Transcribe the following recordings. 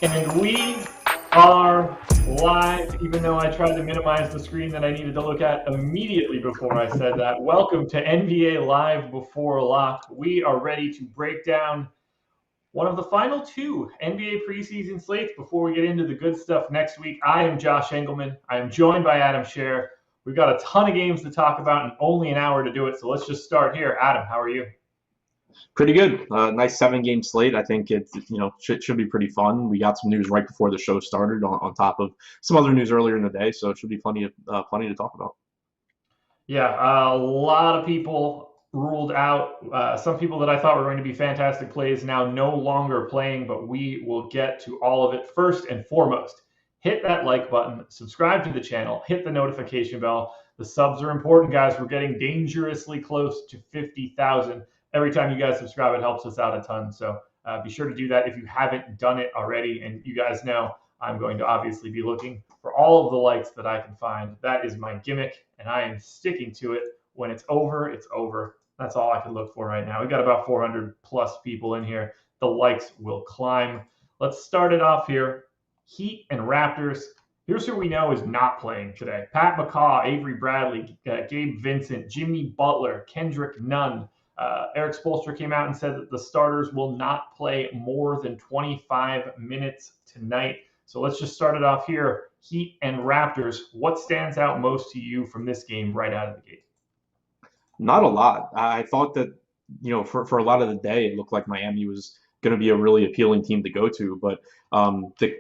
And we are live, even though I tried to minimize the screen that I needed to look at immediately before I said that. Welcome to NBA Live Before Lock. We are ready to break down one of the final two NBA preseason slates before we get into the good stuff next week. I am Josh Engleman. I am joined by Adam Scherer. We've got a ton of games to talk about and only an hour to do it, so let's just start here. Adam, how are you? Pretty good. Nice 7-game slate. I think it should be pretty fun. We got some news right before the show started on top of some other news earlier in the day, so it should be plenty to talk about. Yeah, a lot of people ruled out. Some people that I thought were going to be fantastic plays now no longer playing, but we will get to all of it. First and foremost, hit that like button, subscribe to the channel, hit the notification bell. The subs are important, guys. We're getting dangerously close to 50,000. Every time you guys subscribe, it helps us out a ton. So be sure to do that if you haven't done it already. And you guys know I'm going to obviously be looking for all of the likes that I can find. That is my gimmick, and I am sticking to it. When it's over, it's over. That's all I can look for right now. We got about 400 plus people in here. The likes will climb. Let's start it off here. Heat and Raptors. Here's who we know is not playing today. Pat McCaw, Avery Bradley, Gabe Vincent, Jimmy Butler, Kendrick Nunn. Eric Spoelstra came out and said that the starters will not play more than 25 minutes tonight. So let's just start it off here. Heat and Raptors. What stands out most to you from this game right out of the gate? Not a lot. I thought that, for a lot of the day, it looked like Miami was going to be a really appealing team to go to. But the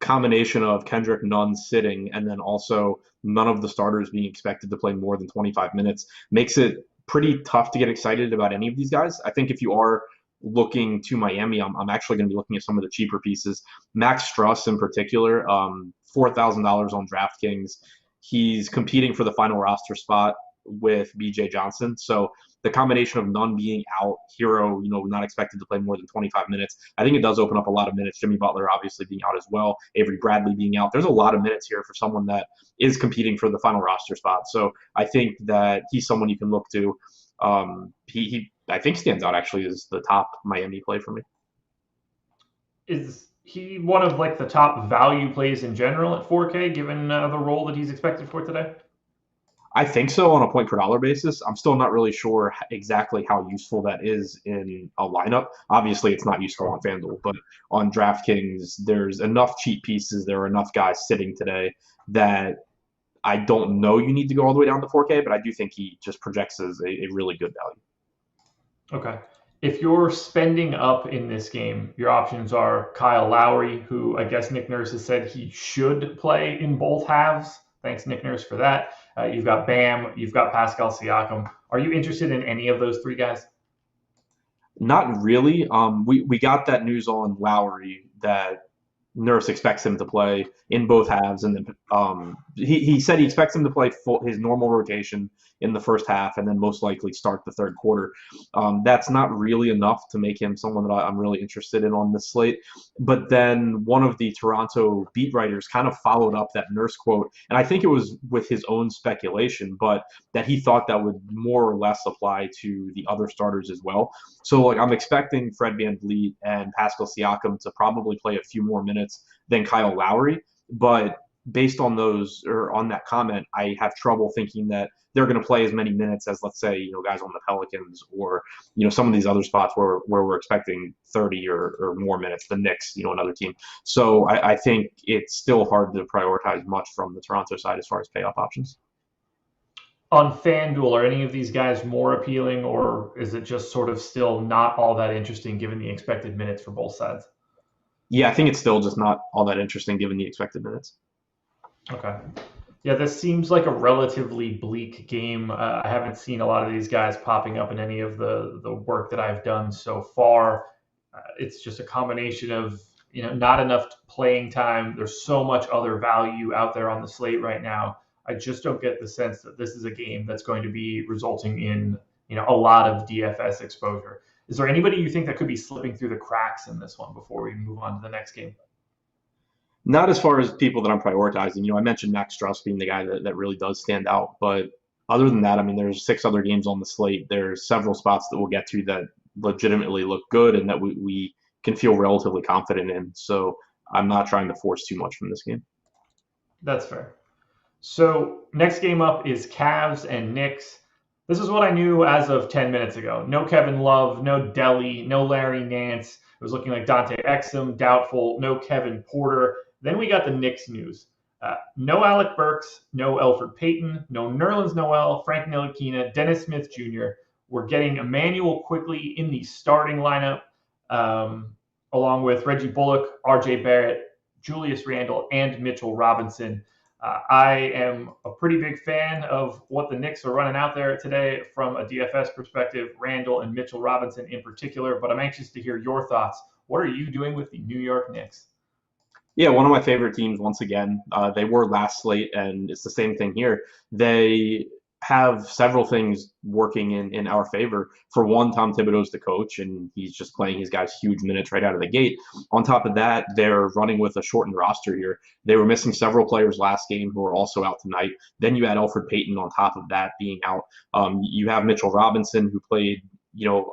combination of Kendrick Nunn sitting and then also none of the starters being expected to play more than 25 minutes makes it pretty tough to get excited about any of these guys. I think if you are looking to Miami, I'm actually going to be looking at some of the cheaper pieces. Max Struss in particular, $4,000 on DraftKings. He's competing for the final roster spot with BJ Johnson. So the combination of Nunn being out, Hero, not expected to play more than 25 minutes. I think it does open up a lot of minutes. Jimmy Butler obviously being out as well. Avery Bradley being out. There's a lot of minutes here for someone that is competing for the final roster spot. So I think that he's someone you can look to. He I think stands out actually as the top Miami play for me. Is he one of the top value plays in general at 4K, given the role that he's expected for today? I think so on a point per dollar basis. I'm still not really sure exactly how useful that is in a lineup. Obviously, it's not useful on FanDuel, but on DraftKings, there's enough cheap pieces. There are enough guys sitting today that I don't know you need to go all the way down to 4K, but I do think he just projects as a really good value. Okay. If you're spending up in this game, your options are Kyle Lowry, who I guess Nick Nurse has said he should play in both halves. Thanks, Nick Nurse, for that. You've got Bam. You've got Pascal Siakam. Are you interested in any of those three guys? Not really. We got that news on Lowry that Nurse expects him to play in both halves, and then he said he expects him to play his normal rotation in the first half, and then most likely start the third quarter. That's not really enough to make him someone that I'm really interested in on this slate. But then one of the Toronto beat writers kind of followed up that Nurse quote, and I think it was with his own speculation, but that he thought that would more or less apply to the other starters as well. So I'm expecting Fred VanVleet and Pascal Siakam to probably play a few more minutes than Kyle Lowry, but based on those or on that comment, I have trouble thinking that they're going to play as many minutes as, let's say, guys on the Pelicans or some of these other spots where we're expecting 30 or more minutes. The Knicks, another team. So I think it's still hard to prioritize much from the Toronto side as far as payoff options. On FanDuel, are any of these guys more appealing, or is it just sort of still not all that interesting given the expected minutes for both sides? Yeah, I think it's still just not all that interesting given the expected minutes. Okay. Yeah, this seems like a relatively bleak game. I haven't seen a lot of these guys popping up in any of the work that I've done so far. It's just a combination of not enough playing time. There's so much other value out there on the slate right now. I just don't get the sense that this is a game that's going to be resulting in a lot of DFS exposure. Is there anybody you think that could be slipping through the cracks in this one before we move on to the next game? Not as far as people that I'm prioritizing. I mentioned Max Struss being the guy that really does stand out. But other than that, there's 6 other games on the slate. There's several spots that we'll get to that legitimately look good and that we can feel relatively confident in. So I'm not trying to force too much from this game. That's fair. So next game up is Cavs and Knicks. This is what I knew as of 10 minutes ago. No Kevin Love, no Delly, no Larry Nance. It was looking like Dante Exum, doubtful. No Kevin Porter. Then we got the Knicks news. No Alec Burks, no Elfrid Payton, no Nerlens Noel, Frank Ntilikina, Dennis Smith Jr. We're getting Emmanuel Quickly in the starting lineup, along with Reggie Bullock, RJ Barrett, Julius Randle, and Mitchell Robinson. I am a pretty big fan of what the Knicks are running out there today from a DFS perspective, Randle and Mitchell Robinson in particular, but I'm anxious to hear your thoughts. What are you doing with the New York Knicks? Yeah, one of my favorite teams once again. They were last slate, and it's the same thing here. They have several things working in our favor. For one, Tom Thibodeau's the coach, and he's just playing his guys huge minutes right out of the gate. On top of that, they're running with a shortened roster here. They were missing several players last game who are also out tonight. Then you had Elfrid Payton on top of that being out. You have Mitchell Robinson, who played,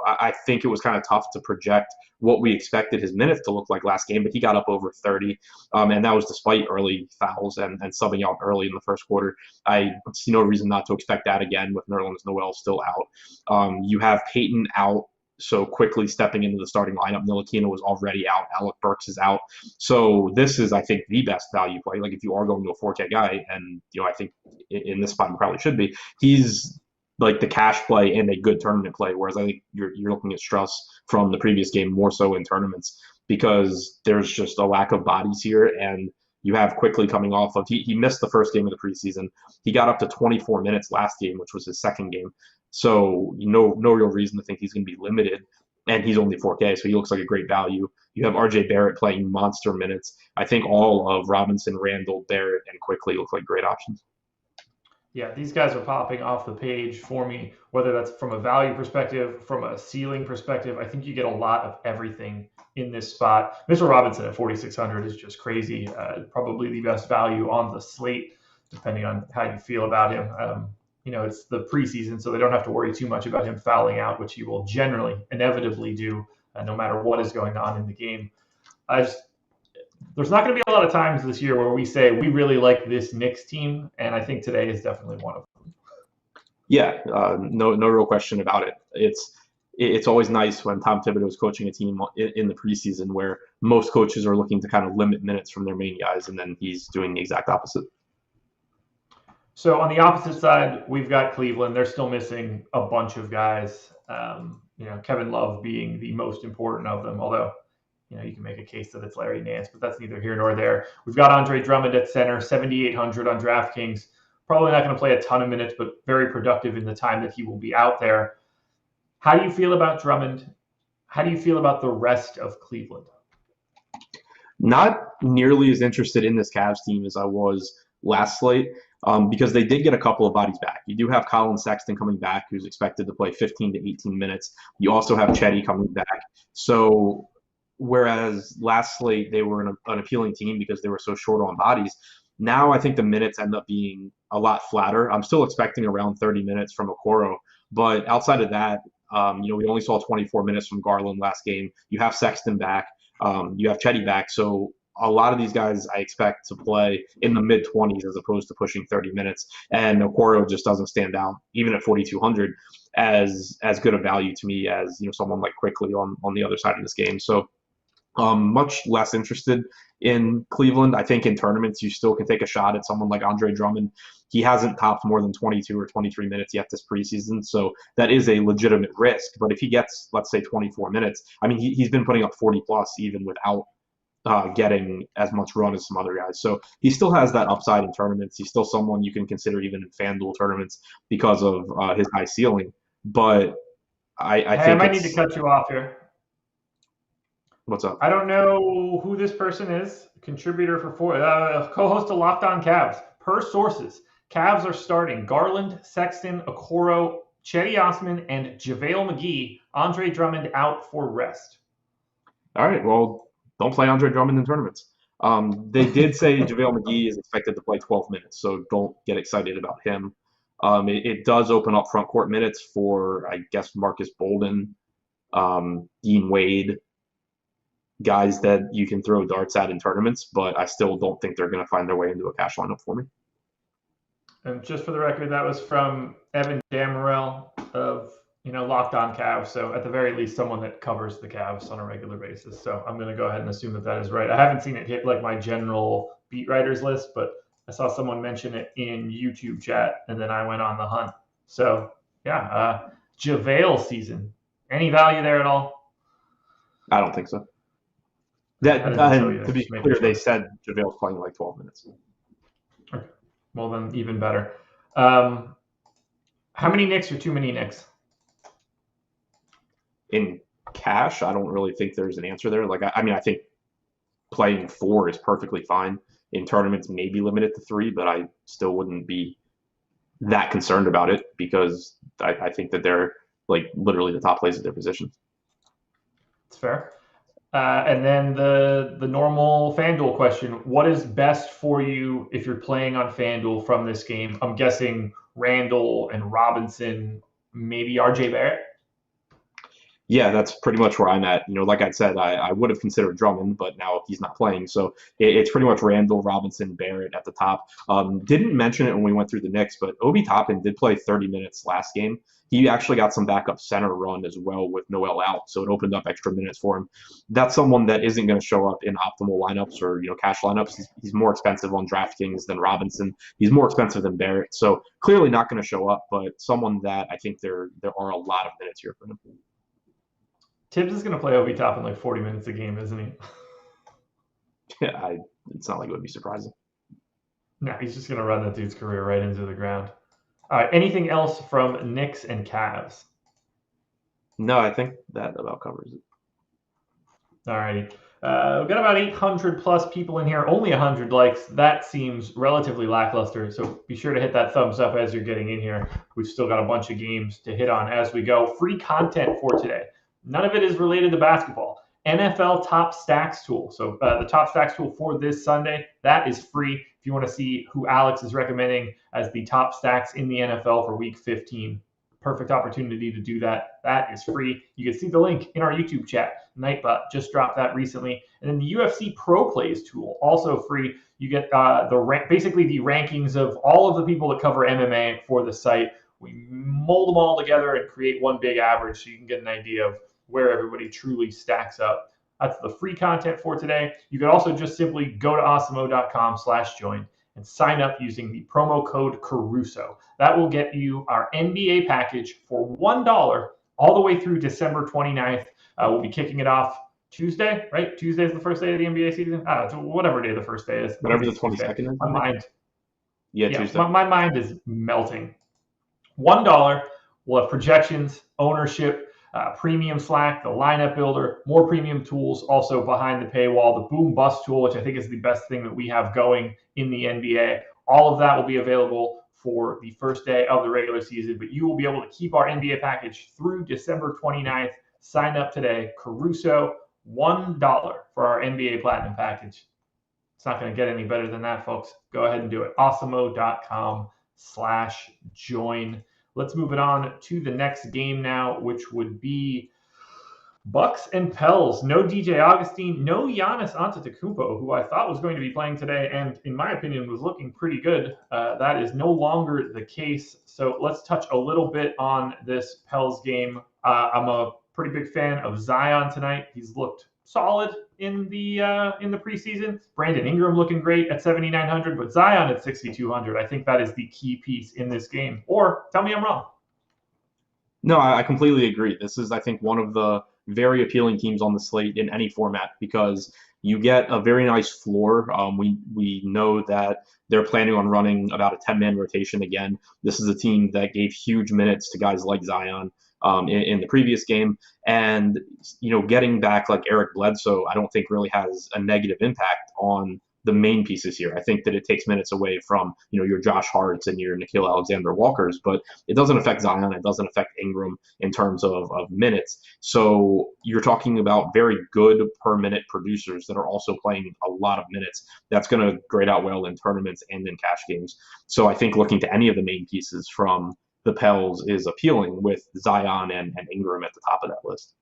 I think it was kind of tough to project what we expected his minutes to look like last game, but he got up over 30, and that was despite early fouls and subbing out early in the first quarter. I see no reason not to expect that again with Nerlens Noel still out. You have Payton out, so quickly stepping into the starting lineup. Ntilikina was already out. Alec Burks is out. So this is, I think, the best value play. Like if you are going to a 4K guy, and I think in this spot you probably should be, he's like the cash play and a good tournament play, whereas I think you're looking at Strauss from the previous game more so in tournaments because there's just a lack of bodies here, and you have Quickly coming off of he missed the first game of the preseason. He got up to 24 minutes last game, which was his second game, so no real reason to think he's going to be limited, and he's only 4K, so he looks like a great value. You have RJ Barrett playing monster minutes. I think all of Robinson, Randle, Barrett, and Quickly look like great options. Yeah, these guys are popping off the page for me, whether that's from a value perspective, from a ceiling perspective. I think you get a lot of everything in this spot. Mitchell Robinson at 4,600 is just crazy. Probably the best value on the slate, depending on how you feel about him. It's the preseason, so they don't have to worry too much about him fouling out, which he will generally, inevitably do, no matter what is going on in the game. There's not going to be a lot of times this year where we say we really like this Knicks team, and I think today is definitely one of them. Yeah, no real question about it. It's always nice when Tom Thibodeau is coaching a team in the preseason where most coaches are looking to kind of limit minutes from their main guys, and then he's doing the exact opposite. So on the opposite side, we've got Cleveland. They're still missing a bunch of guys. Kevin Love being the most important of them, although you can make a case that it's Larry Nance, but that's neither here nor there. We've got Andre Drummond at center, 7,800 on DraftKings. Probably not going to play a ton of minutes, but very productive in the time that he will be out there. How do you feel about Drummond? How do you feel about the rest of Cleveland? Not nearly as interested in this Cavs team as I was last slate because they did get a couple of bodies back. You do have Colin Sexton coming back, who's expected to play 15 to 18 minutes. You also have Chetty coming back. So whereas last slate they were an appealing team because they were so short on bodies, now I think the minutes end up being a lot flatter. I'm still expecting around 30 minutes from Okoro, but outside of that, we only saw 24 minutes from Garland last game. You have Sexton back. You have Chetty back. So a lot of these guys I expect to play in the mid-20s as opposed to pushing 30 minutes. And Okoro just doesn't stand out, even at 4,200, as good a value to me as someone like Quickly on the other side of this game. So much less interested in Cleveland. I think in tournaments you still can take a shot at someone like Andre Drummond. He hasn't topped more than 22 or 23 minutes yet this preseason, so that is a legitimate risk. But if he gets, let's say, 24 minutes, I mean, he's been putting up 40 plus even without getting as much run as some other guys. So he still has that upside in tournaments. He's still someone you can consider even in FanDuel tournaments because of his high ceiling. But I think I might need to cut you off here. What's up? I don't know who this person is. Contributor for co-host of Locked On Cavs. Per sources, Cavs are starting Garland, Sexton, Okoro, Chetty Osman, and JaVale McGee. Andre Drummond out for rest. All right. Well, don't play Andre Drummond in tournaments. They did say JaVale McGee is expected to play 12 minutes, so don't get excited about him. It does open up front court minutes for, I guess, Marcus Bolden, Dean Wade, guys that you can throw darts at in tournaments, but I still don't think they're going to find their way into a cash lineup for me. And just for the record, that was from Evan Damerel of Locked On Cavs. So at the very least, someone that covers the Cavs on a regular basis. So I'm going to go ahead and assume that that is right. I haven't seen it hit like my general beat writers list, but I saw someone mention it in YouTube chat, and then I went on the hunt. So yeah, JaVale season. Any value there at all? I don't think so. To be clear, they said JaVale's playing like 12 minutes. Okay. Well, then even better. How many Knicks or too many Knicks? In cash, I don't really think there's an answer there. Like, I think playing 4 is perfectly fine. In tournaments, maybe limited to 3, but I still wouldn't be that concerned about it because I think that they're like literally the top plays at their positions. It's fair. And then the normal FanDuel question: what is best for you if you're playing on FanDuel from this game? I'm guessing Randall and Robinson, maybe RJ Barrett. Yeah, that's pretty much where I'm at. Like I said, I would have considered Drummond, but now he's not playing. So it's pretty much Randall, Robinson, Barrett at the top. Didn't mention it when we went through the Knicks, but Obi Toppin did play 30 minutes last game. He actually got some backup center run as well with Noel out, so it opened up extra minutes for him. That's someone that isn't going to show up in optimal lineups or cash lineups. He's more expensive on DraftKings than Robinson. He's more expensive than Barrett, so clearly not going to show up. But someone that I think there are a lot of minutes here for him. Tibbs is going to play Obi Toppin like 40 minutes a game, isn't he? Yeah, it's not like it would be surprising. No, he's just going to run that dude's career right into the ground. All right, anything else from Knicks and Cavs? No, I think that about covers it. All righty. We've got about 800 plus people in here, only 100 likes. That seems relatively lackluster, so be sure to hit that thumbs up as you're getting in here. We've still got a bunch of games to hit on as we go. Free content for today. None of it is related to basketball. NFL Top Stacks tool. So the Top Stacks tool for this Sunday, that is free. If you want to see who Alex is recommending as the top stacks in the NFL for Week 15, perfect opportunity to do that. That is free. You can see the link in our YouTube chat. Nightbot just dropped that recently. And then the UFC Pro Plays tool, also free. You get basically the rankings of all of the people that cover MMA for the site. We mold them all together and create one big average so you can get an idea of where everybody truly stacks up. That's the free content for today. You can also just simply go to awesemo.com/join and sign up using the promo code Caruso. That will get you our NBA package for $1 all the way through December 29th. We'll be kicking it off Tuesday, right? Tuesday is the first day of the NBA season. So whatever day the first day is. Whatever the 22nd is. My mind. Yeah, Tuesday. My mind is melting. $1. We'll have projections, ownership, premium Slack, the lineup builder, more premium tools also behind the paywall, the boom bust tool, which I think is the best thing that we have going in the NBA. All of that will be available for the first day of the regular season, but you will be able to keep our NBA package through December 29th. Sign up today. Caruso, $1 for our NBA Platinum package. It's not going to get any better than that, folks. Go ahead and do it. Awesemo.com/join. Let's move it on to the next game now, which would be Bucks and Pels. No DJ Augustine, no Giannis Antetokounmpo, who I thought was going to be playing today and, in my opinion, was looking pretty good. That is no longer the case. So let's touch a little bit on this Pels game. I'm a pretty big fan of Zion tonight. He's looked solid in the preseason. Brandon Ingram looking great at 7,900, but Zion at 6,200. I think that is the key piece in this game. Or tell me I'm wrong. No, I completely agree. This is, I think, one of the very appealing teams on the slate in any format because you get a very nice floor. We know that they're planning on running about a 10-man rotation again. This is a team that gave huge minutes to guys like Zion in the previous game. And, getting back like Eric Bledsoe, I don't think really has a negative impact on the main pieces here. I think that it takes minutes away from, your Josh Harts and your Nickeil Alexander-Walkers, but it doesn't affect Zion. It doesn't affect Ingram in terms of minutes. So you're talking about very good per minute producers that are also playing a lot of minutes. That's going to grade out well in tournaments and in cash games. So I think looking to any of the main pieces from the Pels is appealing with Zion and Ingram at the top of that list.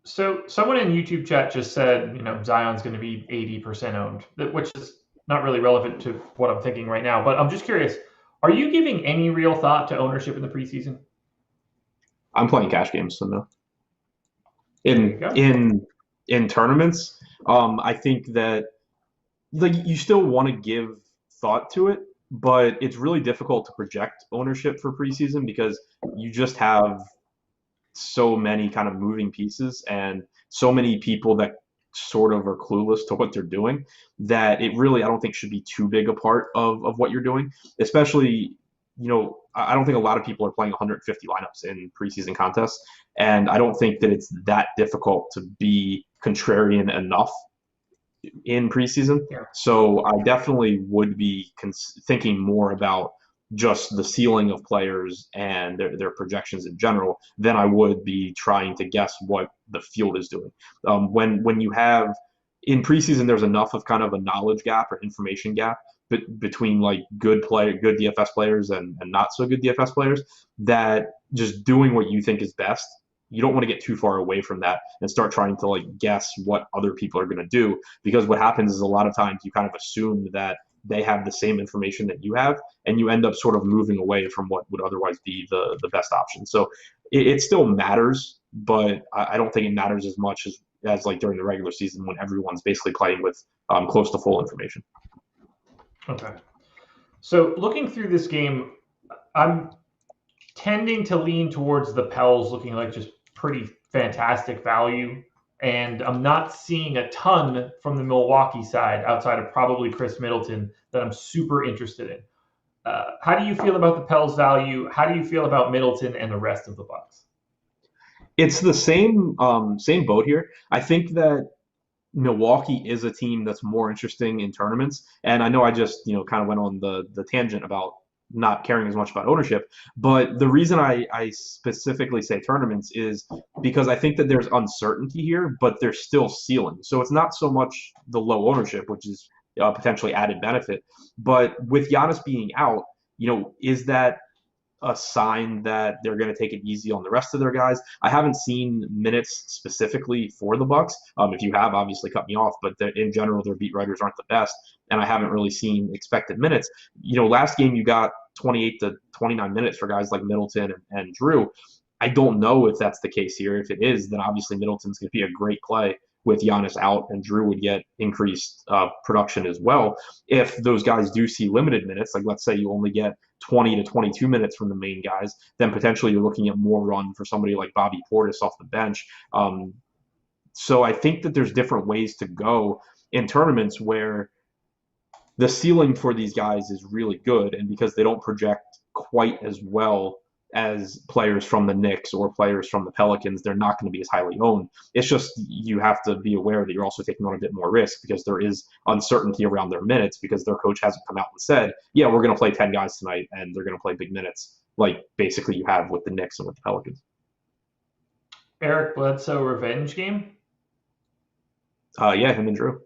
So someone in YouTube chat just said, Zion's going to be 80% owned, which is not really relevant to what I'm thinking right now. But I'm just curious, are you giving any real thought to ownership in the preseason? I'm playing cash games, so no. There you In go. in in tournaments, I think that like you still want to give thought to it, but it's really difficult to project ownership for preseason because you just have so many kind of moving pieces and so many people that sort of are clueless to what they're doing that it really I don't think should be too big a part of what you're doing, especially I don't think a lot of people are playing 150 lineups in preseason contests, and I don't think that it's that difficult to be contrarian enough in preseason. Yeah. So I definitely would be thinking more about just the ceiling of players and their projections in general than I would be trying to guess what the field is doing. When you have in preseason, there's enough of kind of a knowledge gap or information gap between like good DFS players and not so good DFS players that just doing what you think is best, you don't want to get too far away from that and start trying to like guess what other people are going to do, because what happens is a lot of times you kind of assume that they have the same information that you have, and you end up sort of moving away from what would otherwise be the best option. So it still matters, but I don't think it matters as much as like during the regular season when everyone's basically playing with close to full information. Okay. So looking through this game, I'm tending to lean towards the Pels looking like just pretty fantastic value. And I'm not seeing a ton from the Milwaukee side outside of probably Chris Middleton that I'm super interested in. How do you feel about the Pels value? How do you feel about Middleton and the rest of the Bucks? It's the same boat here. I think that Milwaukee is a team that's more interesting in tournaments. And I know I just, kind of went on the tangent about not caring as much about ownership. But the reason I specifically say tournaments is because I think that there's uncertainty here, but there's still ceiling. So it's not so much the low ownership, which is a potentially added benefit. But with Giannis being out, is that a sign that they're going to take it easy on the rest of their guys? I haven't seen minutes specifically for the Bucks. If you have, obviously cut me off, but in general, their beat writers aren't the best, and I haven't really seen expected minutes. Last game you got 28 to 29 minutes for guys like Middleton and Drew. I don't know if that's the case here. If it is, then obviously Middleton's going to be a great play with Giannis out, and Drew would get increased production as well. If those guys do see limited minutes, like let's say you only get 20 to 22 minutes from the main guys, then potentially you're looking at more run for somebody like Bobby Portis off the bench. So I think that there's different ways to go in tournaments where the ceiling for these guys is really good, and because they don't project quite as well as players from the Knicks or players from the Pelicans, they're not going to be as highly owned. It's just you have to be aware that you're also taking on a bit more risk because there is uncertainty around their minutes because their coach hasn't come out and said, yeah, we're going to play 10 guys tonight and they're going to play big minutes like basically you have with the Knicks and with the Pelicans. Eric Bledsoe revenge game? Yeah, him and Drew.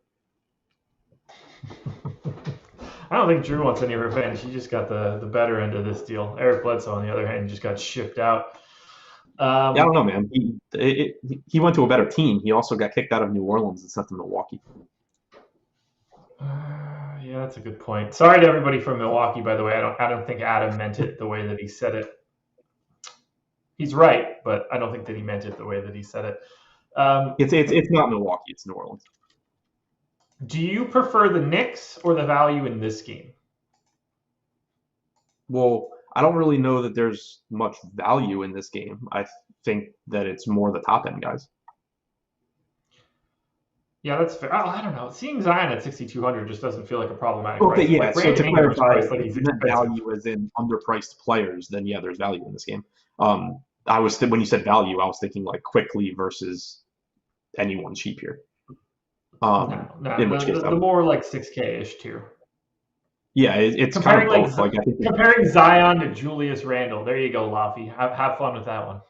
I don't think Drew wants any revenge. He just got the better end of this deal. Eric Bledsoe, on the other hand, just got shipped out. Yeah, I don't know, man. He went to a better team. He also got kicked out of New Orleans and sent to Milwaukee. Yeah, that's a good point. Sorry to everybody from Milwaukee, by the way. I don't think Adam meant it the way that he said it. He's right, but I don't think that he meant it the way that he said it. It's not Milwaukee. It's New Orleans. Do you prefer the Knicks or the value in this game? Well, I don't really know that there's much value in this game. I think that it's more the top end guys. Yeah, that's fair. I don't know. Seeing Zion at 6,200 just doesn't feel like a problematic Okay, price. Yeah, like, so to clarify, if you meant value as in underpriced players, then yeah, there's value in this game. When you said value, I was thinking like quickly versus anyone cheap here. No, in which case, the more like 6K-ish tier. Yeah, it's kind of both. Like, comparing Zion to Julius Randle. There you go, Laffy. Have fun with that one.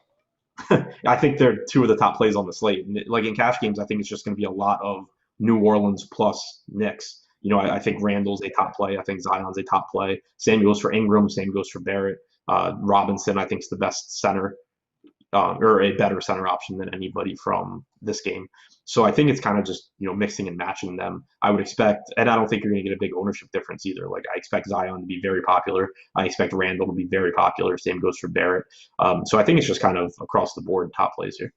I think they're two of the top plays on the slate. Like in cash games, I think it's just going to be a lot of New Orleans plus Knicks. I think Randall's a top play. I think Zion's a top play. Same goes for Ingram. Same goes for Barrett. Robinson, I think, is the best center. or a better center option than anybody from this game. So I think it's kind of just, mixing and matching them. I would expect, and I don't think you're going to get a big ownership difference either. Like I expect Zion to be very popular. I expect Randall to be very popular. Same goes for Barrett. So I think it's just kind of across the board top plays here.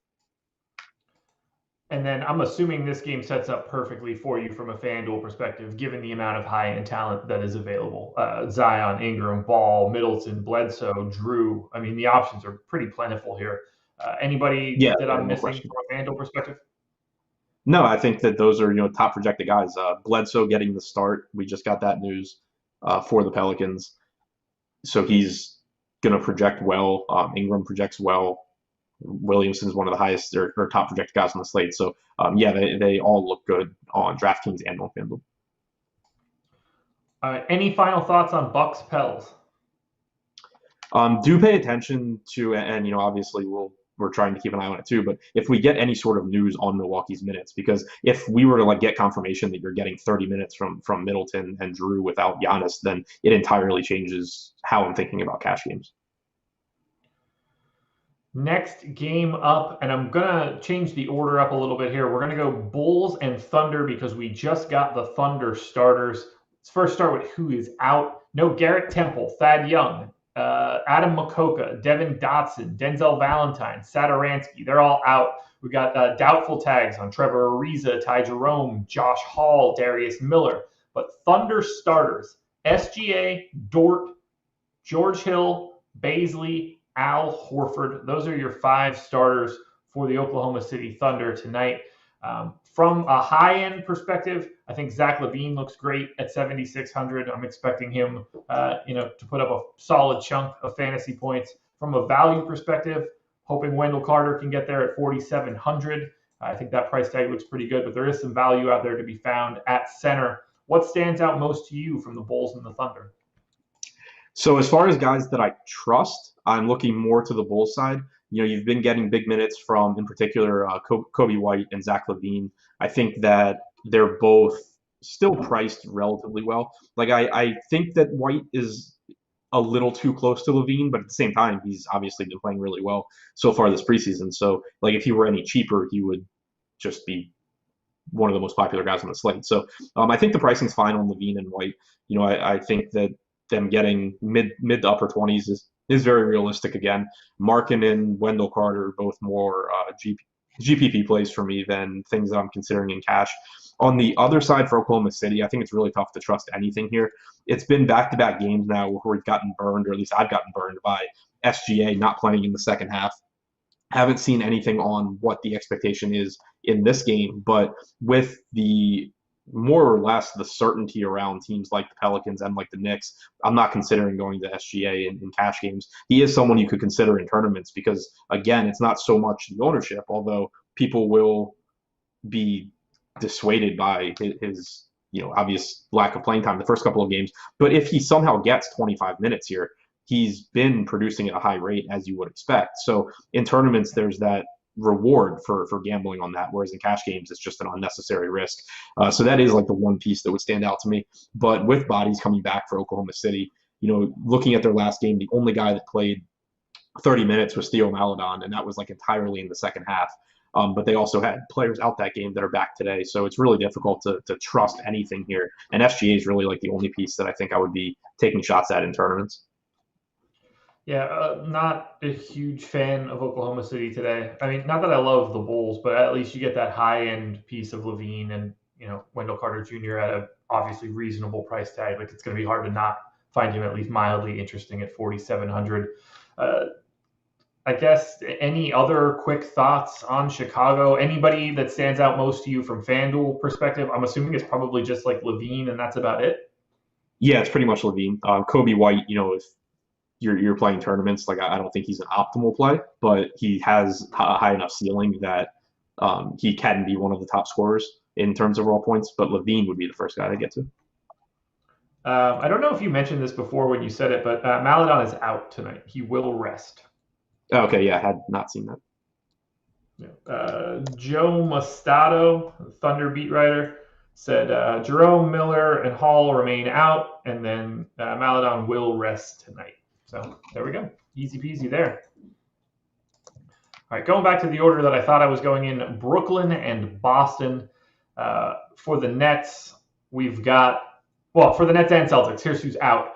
And then I'm assuming this game sets up perfectly for you from a FanDuel perspective, given the amount of high-end talent that is available. Zion, Ingram, Ball, Middleton, Bledsoe, Drew. I mean, the options are pretty plentiful here. Anybody that I'm missing from a FanDuel perspective? No, I think that those are, top projected guys. Bledsoe getting the start. We just got that news for the Pelicans. So he's going to project well. Ingram projects well. Williamson's one of the highest or top projected guys on the slate. So, they all look good on DraftKings and on FanDuel. Any final thoughts on Bucks Pels? Do pay attention to, and obviously we're trying to keep an eye on it too. But if we get any sort of news on Milwaukee's minutes, because if we were to get confirmation that you're getting 30 minutes from Middleton and Drew without Giannis, then it entirely changes how I'm thinking about cash games. Next game up, and I'm going to change the order up a little bit here. We're going to go Bulls and Thunder because we just got the Thunder starters. Let's first start with who is out. No Garrett Temple, Thad Young, Adam Makoka, Devin Dotson, Denzel Valentine, Satoransky. They're all out. We got doubtful tags on Trevor Ariza, Ty Jerome, Josh Hall, Darius Miller. But Thunder starters, SGA, Dort, George Hill, Baisley, Al Horford. Those are your 5 starters for the Oklahoma City Thunder tonight. From a high-end perspective, I think Zach LaVine looks great at 7,600. I'm expecting him, to put up a solid chunk of fantasy points. From a value perspective, hoping Wendell Carter can get there at 4,700. I think that price tag looks pretty good, but there is some value out there to be found at center. What stands out most to you from the Bulls and the Thunder? So as far as guys that I trust, I'm looking more to the Bulls side. You've been getting big minutes from, in particular, Kobe White and Zach LaVine. I think that they're both still priced relatively well. I think that White is a little too close to LaVine, but at the same time, he's obviously been playing really well so far this preseason. So, if he were any cheaper, he would just be one of the most popular guys on the slate. So, I think the pricing's fine on LaVine and White. I think that them getting mid to upper 20s is very realistic again. Markin and Wendell Carter, both more GPP plays for me than things that I'm considering in cash. On the other side for Oklahoma City, I think it's really tough to trust anything here. It's been back-to-back games now where we've gotten burned, or at least I've gotten burned by SGA not playing in the second half. Haven't seen anything on what the expectation is in this game, but with the more or less the certainty around teams like the Pelicans and like the Knicks, I'm not considering going to SGA in cash games. He is someone you could consider in tournaments because, again, it's not so much the ownership, although people will be dissuaded by his obvious lack of playing time the first couple of games. But if he somehow gets 25 minutes here, he's been producing at a high rate, as you would expect. So in tournaments, there's that reward for gambling on that, whereas in cash games it's just an unnecessary risk. So that is the one piece that would stand out to me. But with bodies coming back for Oklahoma City, looking at their last game, the only guy that played 30 minutes was Theo Maledon, and that was entirely in the second half. But they also had players out that game that are back today, so it's really difficult to trust anything here. And SGA is really the only piece that I think I would be taking shots at in tournaments. Yeah, not a huge fan of Oklahoma City today. I mean, not that I love the Bulls, but at least you get that high-end piece of LaVine and, Wendell Carter Jr. at a obviously reasonable price tag. It's going to be hard to not find him at least mildly interesting at 4,700. I guess any other quick thoughts on Chicago? Anybody that stands out most to you from FanDuel perspective? I'm assuming it's probably just LaVine and that's about it. Yeah, it's pretty much LaVine. Kobe White, if you're playing tournaments, I don't think he's an optimal play, but he has a high enough ceiling that he can be one of the top scorers in terms of raw points. But LaVine would be the first guy to get to. I don't know if you mentioned this before when you said it, but Maledon is out tonight. He will rest. Okay, yeah, I had not seen that. Joe Mustato, Thunder beat writer, said Jerome, Miller, and Hall remain out, and then Maledon will rest tonight. So there we go. Easy peasy there. All right, going back to the order that I thought I was going in, Brooklyn and Boston. For the Nets, we've got, well, for the Nets and Celtics, here's who's out.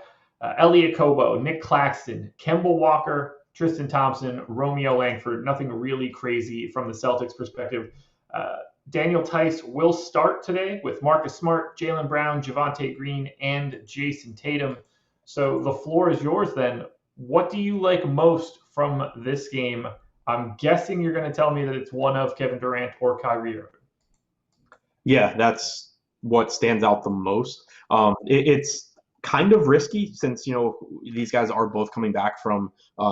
Elliot Kobo, Nick Claxton, Kemba Walker, Tristan Thompson, Romeo Langford. Nothing really crazy from the Celtics perspective. Daniel Tice will start today with Marcus Smart, Jaylen Brown, Javonte Green, and Jason Tatum. So the floor is yours then. What do you like most from this game? I'm guessing you're going to tell me that it's one of Kevin Durant or Kyrie Irving. Yeah, that's what stands out the most. It's kind of risky since these guys are both coming back from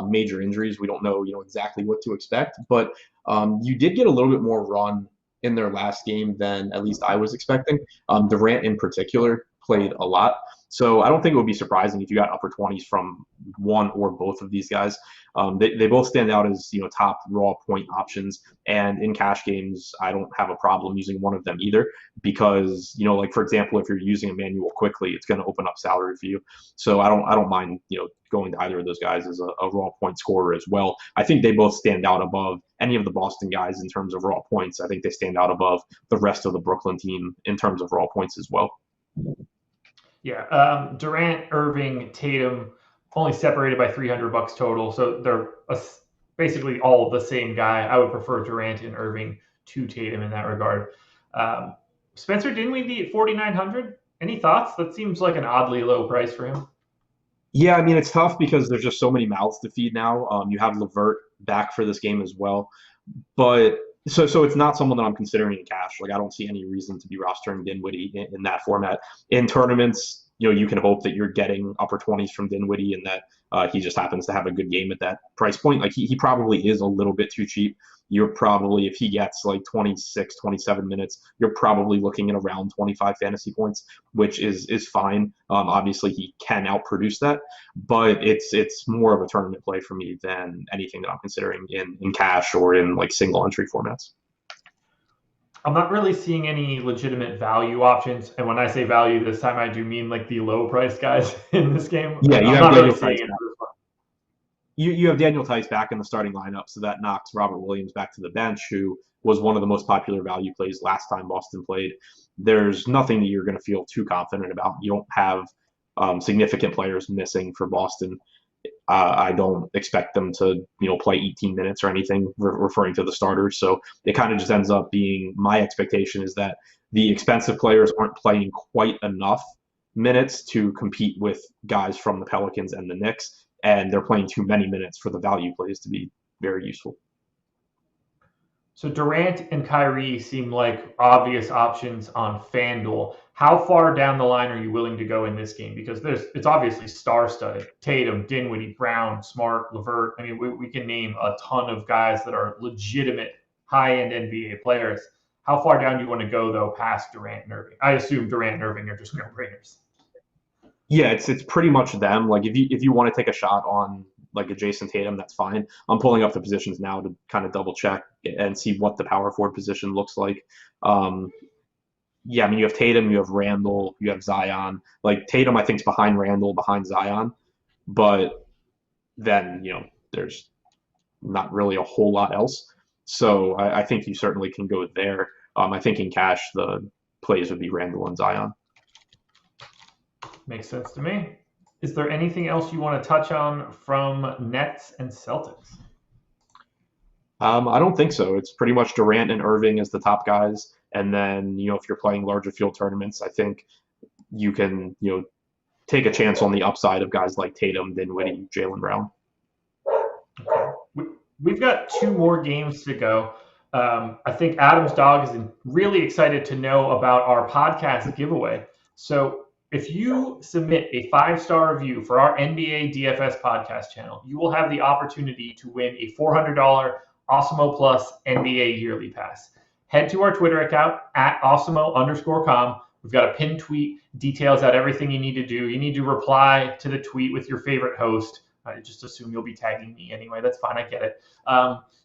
major injuries. We don't know exactly what to expect, but you did get a little bit more run in their last game than at least I was expecting. Durant in particular played a lot. So I don't think it would be surprising if you got upper 20s from one or both of these guys. They both stand out as top raw point options, and in cash games, I don't have a problem using one of them either because like for example, if you're using Emmanuel quickly, it's going to open up salary for you. So I don't mind going to either of those guys as a raw point scorer as well. I think they both stand out above any of the Boston guys in terms of raw points. I think they stand out above the rest of the Brooklyn team in terms of raw points as well. Yeah, Durant, Irving, Tatum, only separated by $300 total, so they're basically all the same guy. I would prefer Durant and Irving to Tatum in that regard. Spencer Dinwiddie at 4,900. Any thoughts? That seems like an oddly low price for him. Yeah, I mean it's tough because there's just so many mouths to feed now. You have LeVert back for this game as well, but so it's not someone that I'm considering in cash. Like I don't see any reason to be rostering Dinwiddie in that format. In tournaments, you can hope that you're getting upper 20s from Dinwiddie and that he just happens to have a good game at that price point. Like he probably is a little bit too cheap. You're probably, if he gets like 26, 27 minutes, you're probably looking at around 25 fantasy points, which is fine. Obviously he can outproduce that, but it's more of a tournament play for me than anything that I'm considering in cash or in like single entry formats. I'm not really seeing any legitimate value options. And when I say value this time, I do mean like the low price guys in this game. Yeah, I'm not really seeing it. You have Daniel Tice back in the starting lineup, so that knocks Robert Williams back to the bench, who was one of the most popular value plays last time Boston played. There's nothing that you're going to feel too confident about. You don't have significant players missing for Boston. I don't expect them to play 18 minutes or anything, referring to the starters. So it kind of just ends up being, my expectation is that the expensive players aren't playing quite enough minutes to compete with guys from the Pelicans and the Knicks, and they're playing too many minutes for the value plays to be very useful. So Durant and Kyrie seem like obvious options on FanDuel. How far down the line are you willing to go in this game? Because it's obviously star-studded. Tatum, Dinwiddie, Brown, Smart, LeVert. I mean, we can name a ton of guys that are legitimate high-end NBA players. How far down do you want to go, though, past Durant and Irving? I assume Durant and Irving are just no-brainers. Yeah, it's pretty much them. Like if you want to take a shot on like a Jason Tatum, that's fine. I'm pulling up the positions now to kind of double check and see what the power forward position looks like. Yeah, I mean you have Tatum, you have Randall, you have Zion. Like Tatum, I think is behind Randall, behind Zion, but then there's not really a whole lot else. So I think you certainly can go there. I think in cash the plays would be Randall and Zion. Makes sense to me. Is there anything else you want to touch on from Nets and Celtics? I don't think so. It's pretty much Durant and Irving as the top guys. And then, if you're playing larger field tournaments, I think you can, take a chance on the upside of guys like Tatum, Dinwiddie, Jaylen Brown. Okay. We've got 2 more games to go. I think Adam's dog is really excited to know about our podcast giveaway. So if you submit a 5-star review for our NBA DFS podcast channel, you will have the opportunity to win a $400 Awesemo Plus NBA yearly pass. Head to our Twitter account at Awesemo_com. We've got a pinned tweet, details out everything you need to do. You need to reply to the tweet with your favorite host. I just assume you'll be tagging me anyway. That's fine. I get it.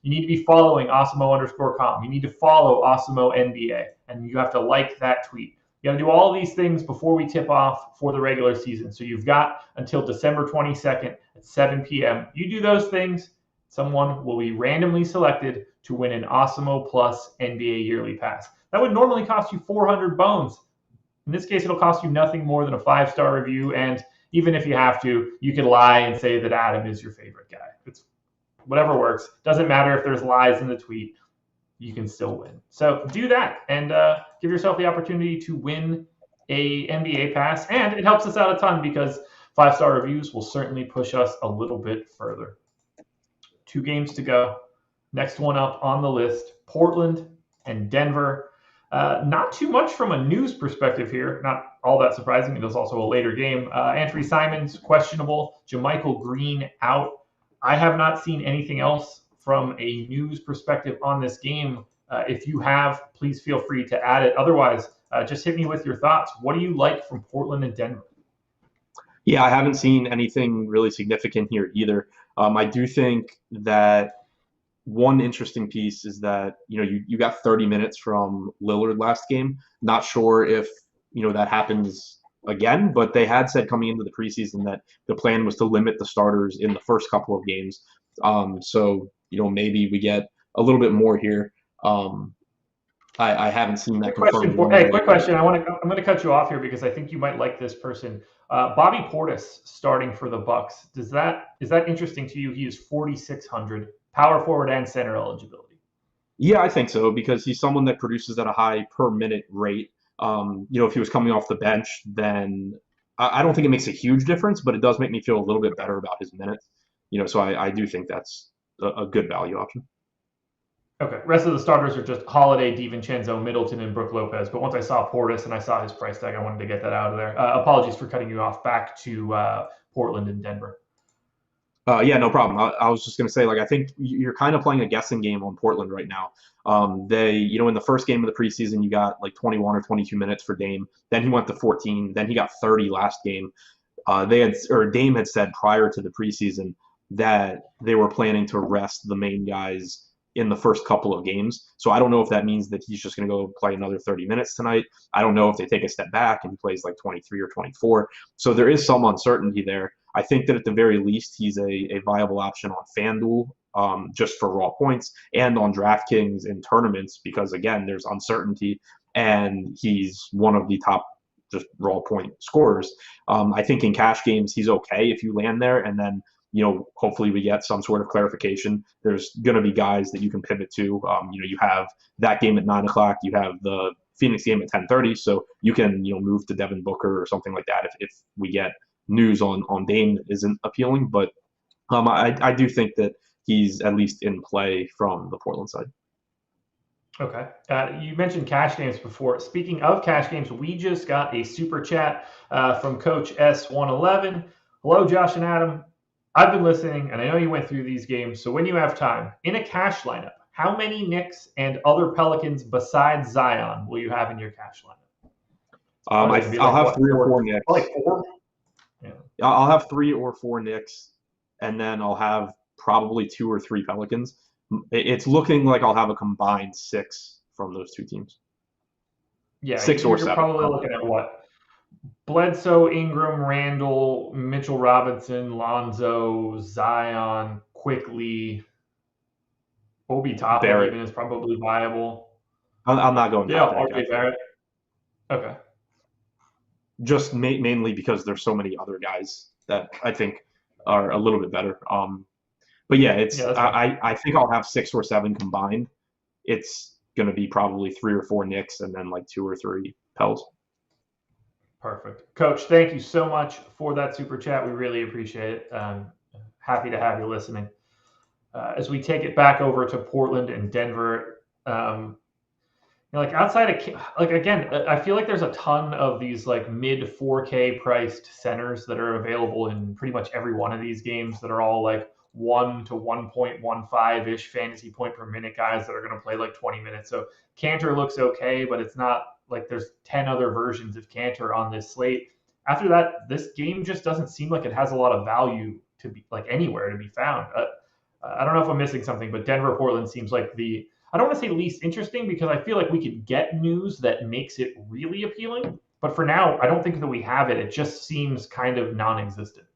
You need to be following Awesemo_com. You need to follow Awesemo NBA, and you have to like that tweet. You got to do all of these things before we tip off for the regular season. So you've got until December 22nd at 7 p.m. You do those things, someone will be randomly selected to win an Awesemo Plus NBA yearly pass. That would normally cost you 400 bones. In this case, it'll cost you nothing more than a 5-star review, and even if you have to, you could lie and say that Adam is your favorite guy. It's whatever works. Doesn't matter if there's lies in the tweet. You can still win. So do that and give yourself the opportunity to win a NBA pass, and it helps us out a ton because 5-star reviews will certainly push us a little bit further. 2 games to go. Next one up on the list, Portland and Denver. Not too much from a news perspective here. Not all that surprising. It is also a later game. Anthony Simons, questionable. JaMychal Green, out. I have not seen anything else from a news perspective on this game. If you have, please feel free to add it. Otherwise, just hit me with your thoughts. What do you like from Portland and Denver? Yeah, I haven't seen anything really significant here either. I do think that one interesting piece is that you got 30 minutes from Lillard last game. Not sure if that happens again, but they had said coming into the preseason that the plan was to limit the starters in the first couple of games. So maybe we get a little bit more here. I haven't seen that confirmed. Quick question. I'm going to cut you off here because I think you might like this person. Bobby Portis starting for the Bucks. Is that interesting to you? He is 4,600, power forward and center eligibility. Yeah, I think so because he's someone that produces at a high per minute rate. If he was coming off the bench, then I don't think it makes a huge difference, but it does make me feel a little bit better about his minutes. So I do think that's a good value option. Okay. Rest of the starters are just Holiday, DiVincenzo, Middleton, and Brook Lopez. But once I saw Portis and I saw his price tag, I wanted to get that out of there. Apologies for cutting you off. Back to Portland and Denver. Yeah, no problem. I was just going to say, I think you're kind of playing a guessing game on Portland right now. They, in the first game of the preseason, you got 21 or 22 minutes for Dame. Then he went to 14. Then he got 30 last game. Dame had said prior to the preseason that they were planning to rest the main guys in the first couple of games. So I don't know if that means that he's just going to go play another 30 minutes tonight. I don't know if they take a step back and he plays 23 or 24. So there is some uncertainty there. I think that at the very least, he's a viable option on FanDuel just for raw points and on DraftKings in tournaments because, again, there's uncertainty and he's one of the top just raw point scorers. I think in cash games, he's okay if you land there and then hopefully we get some sort of clarification. There's going to be guys that you can pivot to. You have that game at 9 o'clock. You have the Phoenix game at 10:30. So you can, move to Devin Booker or something like that if we get news on Dame that isn't appealing. But I do think that he's at least in play from the Portland side. Okay. You mentioned cash games before. Speaking of cash games, we just got a super chat from Coach S111. Hello, Josh and Adam. I've been listening, and I know you went through these games, so when you have time, in a cash lineup, how many Knicks and other Pelicans besides Zion will you have in your cash lineup? I'll have 3 or 4 Knicks. 4? Yeah. I'll have 3 or 4 Knicks, and then I'll have probably 2 or 3 Pelicans. It's looking like I'll have a combined 6 from those 2 teams. Yeah, 6 or 7. You're probably looking at what? Bledsoe, Ingram, Randall, Mitchell Robinson, Lonzo, Zion, Quickly, Obi Toppin even is probably viable. I'm not going. Yeah, RJ Barrett. Okay. Just mainly because there's so many other guys that I think are a little bit better. But yeah, I think I'll have 6 or 7 combined. It's going to be probably 3 or 4 Knicks and then 2 or 3 Pels. Perfect. Coach, thank you so much for that super chat. We really appreciate it. Happy to have you listening. As we take it back over to Portland and Denver, outside of, again, I feel like there's a ton of these mid 4K priced centers that are available in pretty much every one of these games that are all 1 to 1.15-ish fantasy point per minute guys that are going to play 20 minutes. So Cantor looks okay, but it's not there's 10 other versions of Cantor on this slate. After that, this game just doesn't seem like it has a lot of value to be anywhere to be found. I don't know if I'm missing something, but Denver Portland seems like I don't want to say least interesting because I feel like we could get news that makes it really appealing. But for now, I don't think that we have it. It just seems kind of non-existent.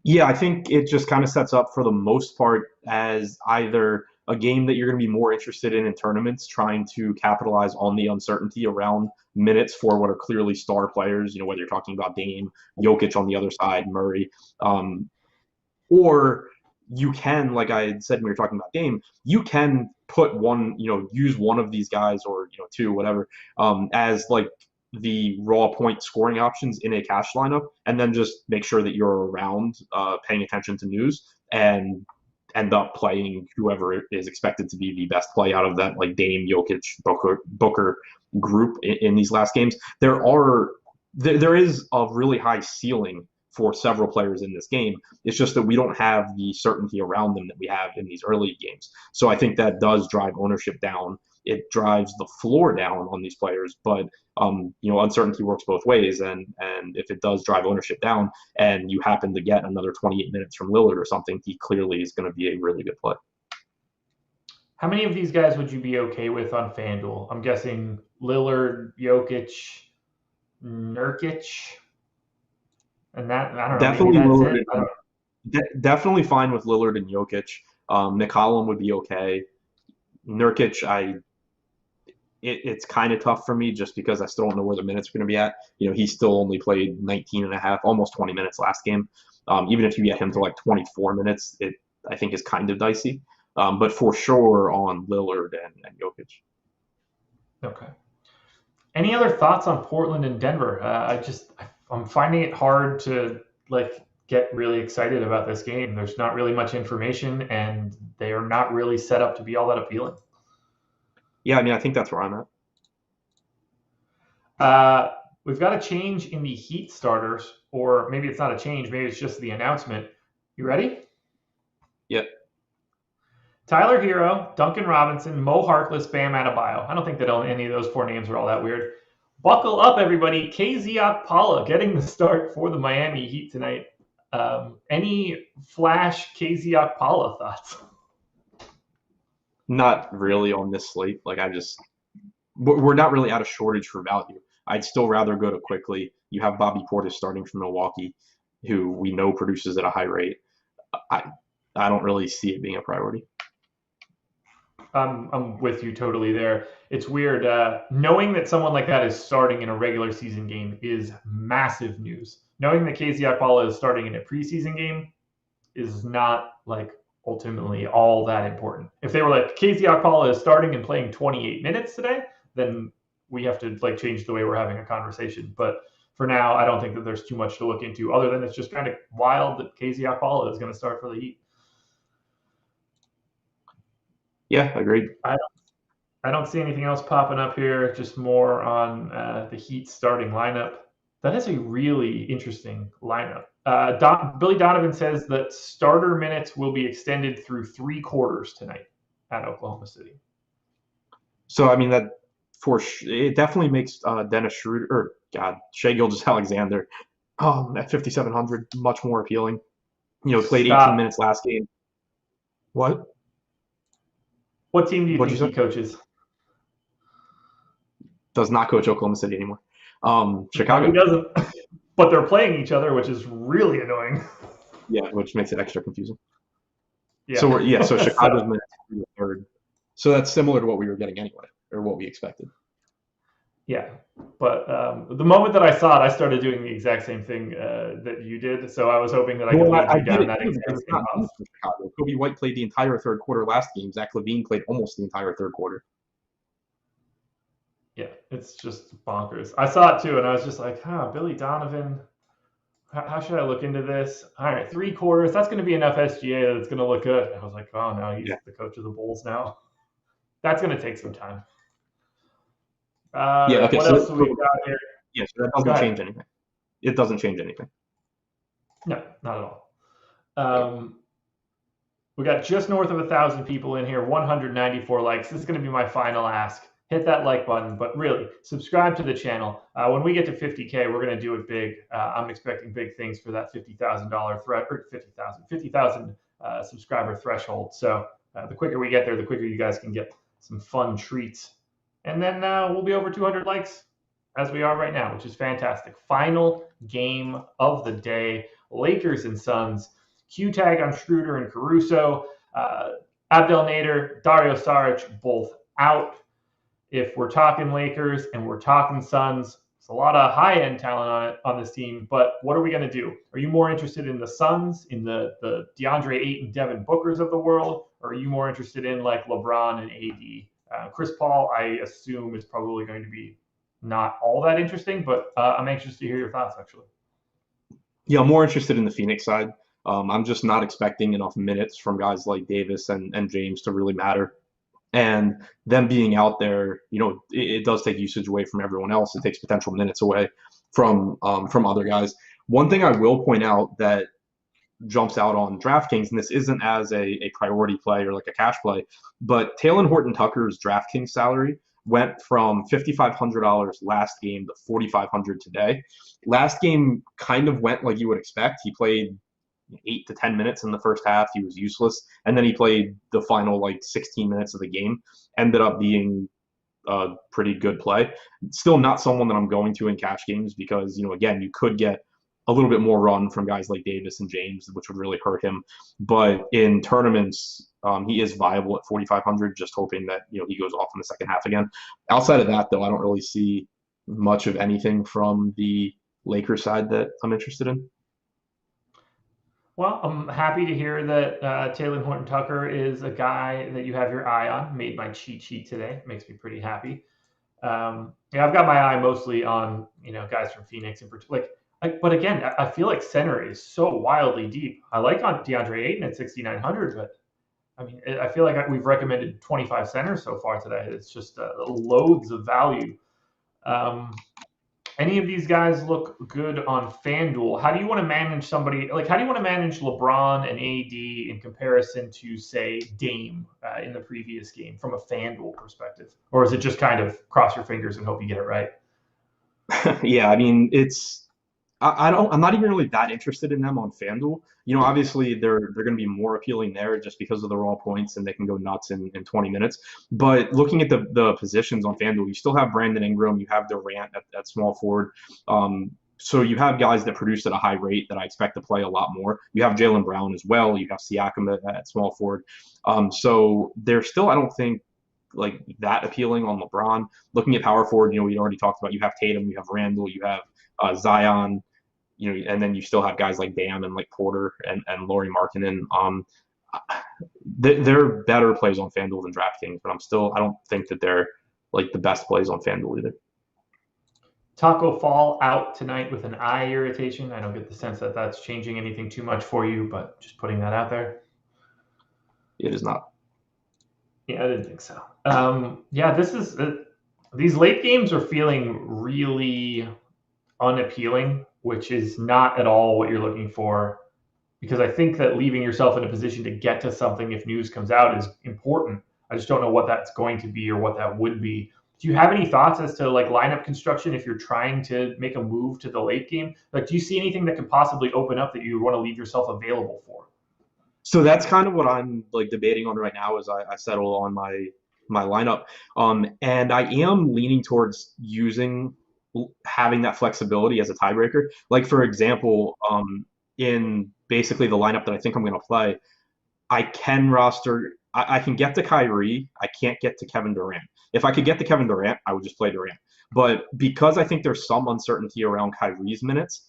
Yeah, I think it just kind of sets up for the most part as either a game that you're going to be more interested in tournaments, trying to capitalize on the uncertainty around minutes for what are clearly star players, whether you're talking about Dame, Jokic on the other side, Murray, um, or you can, like I had said when we were talking about Dame, you can put one, use one of these guys or two, whatever, as like the raw point scoring options in a cash lineup, and then just make sure that you're around, paying attention to news, and end up playing whoever is expected to be the best play out of that, like Dame, Jokic, Booker group in these last games. There is a really high ceiling for several players in this game. It's just that we don't have the certainty around them that we have in these early games. So I think that does drive ownership down. It drives the floor down on these players, but uncertainty works both ways. And if it does drive ownership down, and you happen to get another 28 minutes from Lillard or something, he clearly is going to be a really good play. How many of these guys would you be okay with on FanDuel? I'm guessing Lillard, Jokic, Nurkic, and that I don't know. Maybe Definitely that's Lillard. it. I don't Definitely fine with Lillard and Jokic. McCollum would be okay. Nurkic, it's kind of tough for me just because I still don't know where the minutes are going to be at. He still only played 19 and a half, almost 20 minutes last game. Even if you get him to like 24 minutes, it I think is kind of dicey. But for sure on Lillard and Jokic. Okay. Any other thoughts on Portland and Denver? I'm finding it hard to like get really excited about this game. There's not really much information, and they are not really set up to be all that appealing. Yeah, I mean, I think that's where I'm at. We've got a change in the Heat starters, or maybe it's not a change. Maybe it's just the announcement. You ready? Yeah. Tyler Hero, Duncan Robinson, Mo Harkless, Bam Adebayo. I don't think that any of those four names are all that weird. Buckle up, everybody. KZ Okpala getting the start for the Miami Heat tonight. Any flash KZ Okpala thoughts? Not really on this slate. We're not really out of shortage for value. I'd still rather go to quickly. You have Bobby Portis starting from Milwaukee, who we know produces at a high rate. I don't really see it being a priority. I'm with you totally there. It's weird. Knowing that someone like that is starting in a regular season game is massive news. Knowing that KZ Okpala is starting in a preseason game is not like ultimately all that important. If they were like KZ Okpala is starting and playing 28 minutes today, then we have to like change the way we're having a conversation. But for now, I don't think that there's too much to look into other than it's just kind of wild that KZ Okpala is going to start for the Heat. Yeah, agreed. I don't see anything else popping up here. Just more on the Heat starting lineup. That is a really interesting lineup. Billy Donovan says that starter minutes will be extended through 3 quarters tonight at Oklahoma City. So I mean it definitely makes Dennis Schroeder Shai Gilgeous-Alexander at 5,700 much more appealing. Played 18 minutes last game. What? What team do you think he coaches? Does not coach Oklahoma City anymore. Chicago. No, he doesn't. But they're playing each other, which is really annoying. Yeah, which makes it extra confusing. Yeah. So Chicago's minutes are third. So that's similar to what we were getting anyway, or what we expected. Yeah, but the moment that I saw it, I started doing the exact same thing that you did. So I was hoping that I could lead you down that exact same path. Chicago. Kobe White played the entire third quarter last game. Zach LaVine played almost the entire third quarter. Yeah, it's just bonkers. I saw it too, and I was just like, Billy Donovan, how should I look into this? All right, 3 quarters. That's going to be enough SGA that's going to look good. I was like, oh, no, he's the coach of the Bulls now. That's going to take some time. Okay. What else do we got here? Yeah, so that doesn't change anything. It doesn't change anything. No, not at all. We got just north of 1,000 people in here, 194 likes. This is going to be my final ask. Hit that like button, but really subscribe to the channel. When we get to 50K, we're going to do it big. I'm expecting big things for that $50,000 50,000 subscriber threshold. So the quicker we get there, the quicker you guys can get some fun treats. And then we'll be over 200 likes as we are right now, which is fantastic. Final game of the day. Lakers and Suns. Q tag on Schroeder and Caruso. Abdel Nader, Dario Saric, both out. If we're talking Lakers and we're talking Suns, it's a lot of high-end talent on this team. But what are we going to do? Are you more interested in the Suns, in the DeAndre Ayton, Devin Bookers of the world, or are you more interested in like LeBron and AD? Chris Paul, I assume, is probably going to be not all that interesting, but I'm anxious to hear your thoughts, actually. Yeah, I'm more interested in the Phoenix side. I'm just not expecting enough minutes from guys like Davis and James to really matter. And them being out there, it does take usage away from everyone else. It takes potential minutes away from other guys. One thing I will point out that jumps out on DraftKings, and this isn't as a priority play or like a cash play, but Talen Horton-Tucker's DraftKings salary went from $5,500 last game to $4,500 today. Last game kind of went like you would expect. He played 8 to 10 minutes in the first half. He was useless. And then he played the final 16 minutes of the game. Ended up being a pretty good play. Still not someone that I'm going to in cash games because, again, you could get a little bit more run from guys like Davis and James, which would really hurt him. But in tournaments, he is viable at 4,500, just hoping that, he goes off in the second half again. Outside of that, though, I don't really see much of anything from the Lakers side that I'm interested in. Well, I'm happy to hear that Talen Horton-Tucker is a guy that you have your eye on. Made my cheat sheet today. Makes me pretty happy. I've got my eye mostly on guys from Phoenix in particular. But again, I feel like center is so wildly deep. I like on DeAndre Ayton at 6,900, but I mean, I feel like we've recommended 25 centers so far today. It's just loads of value. Any of these guys look good on FanDuel? How do you want to manage somebody? How do you want to manage LeBron and AD in comparison to, say, Dame in the previous game from a FanDuel perspective? Or is it just kind of cross your fingers and hope you get it right? Yeah, I mean, I'm not even really that interested in them on FanDuel. Obviously they're going to be more appealing there just because of the raw points and they can go nuts in 20 minutes. But looking at the positions on FanDuel, you still have Brandon Ingram, you have Durant at small forward. So you have guys that produce at a high rate that I expect to play a lot more. You have Jaylen Brown as well. You have Siakam at small forward. So they're still, I don't think, like that appealing on LeBron. Looking at power forward, we already talked about, you have Tatum, you have Randall, you have Zion, and then you still have guys like Bam and like Porter and Lauri Markkanen. They're better plays on FanDuel than DraftKings, but I don't think that they're like the best plays on FanDuel either. Taco Fall out tonight with an eye irritation. I don't get the sense that that's changing anything too much for you, but just putting that out there. It is not. Yeah, I didn't think so. These late games are feeling really unappealing, which is not at all what you're looking for, because I think that leaving yourself in a position to get to something if news comes out is important. I just don't know what that's going to be or what that would be. Do you have any thoughts as to lineup construction if you're trying to make a move to the late game? Do you see anything that could possibly open up that you would want to leave yourself available for? So that's kind of what I'm debating on right now as I settle on my lineup. And I am leaning towards having that flexibility as a tiebreaker. Like, for example, in basically the lineup that I think I'm going to play, I can get to Kyrie. I can't get to Kevin Durant. If I could get to Kevin Durant, I would just play Durant. But because I think there's some uncertainty around Kyrie's minutes,